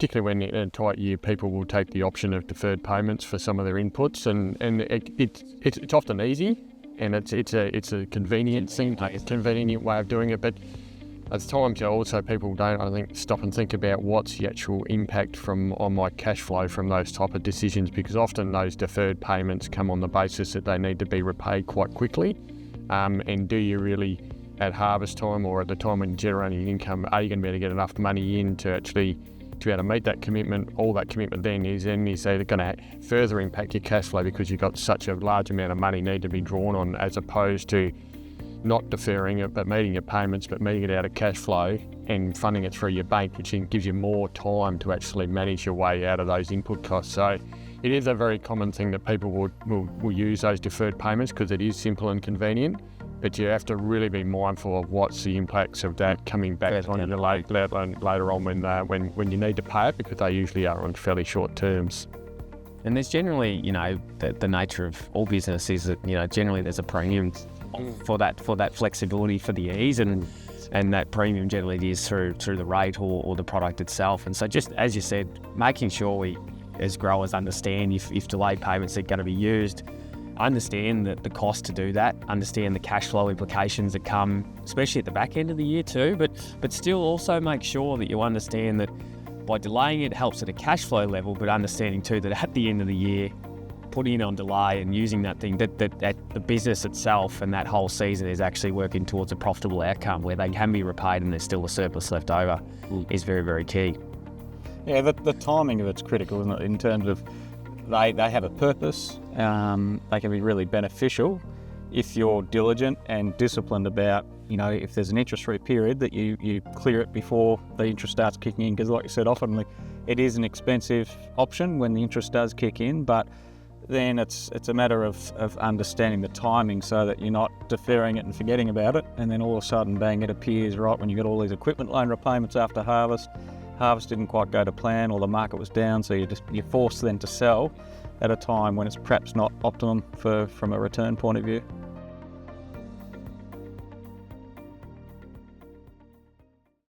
particularly when in a tight year, people will take the option of deferred payments for some of their inputs, and it's often easy, and it's a convenient thing, a convenient way of doing it. But at times, also people don't, I think, stop and think about what's the actual impact on my cash flow from those type of decisions, because often those deferred payments come on the basis that they need to be repaid quite quickly. And do you really, at harvest time or at the time when you're generating income, are you going to be able to get enough money in to actually to be able to meet that commitment? All that commitment then is either going to further impact your cash flow because you've got such a large amount of money need to be drawn on, as opposed to not deferring it but meeting your payments, but meeting it out of cash flow and funding it through your bank, which gives you more time to actually manage your way out of those input costs. So it is a very common thing that people will use those deferred payments because it is simple and convenient, but you have to really be mindful of what's the impacts of that coming back on you later on when you need to pay it, because they usually are on fairly short terms. And there's generally, the nature of all business is that, generally there's a premium for that flexibility, for the ease, and that premium generally is through the rate or the product itself. And so, just as you said, making sure we as growers understand if delayed payments are going to be used, understand the cost to do that, understand the cash flow implications that come, especially at the back end of the year too, but still also make sure that you understand that by delaying it helps at a cash flow level, but understanding too that at the end of the year, putting it on delay and using that thing, that the business itself and that whole season is actually working towards a profitable outcome where they can be repaid and there's still a surplus left over is very, very key. Yeah, the timing of it's critical, isn't it? In terms of they have a purpose, they can be really beneficial if you're diligent and disciplined about, if there's an interest-free period, that you clear it before the interest starts kicking in. Because like you said, often it is an expensive option when the interest does kick in, but then it's a matter of understanding the timing so that you're not deferring it and forgetting about it, and then all of a sudden, bang, it appears right when you get all these equipment loan repayments after harvest. Harvest didn't quite go to plan, or the market was down, so you're forced then to sell at a time when it's perhaps not optimum from a return point of view.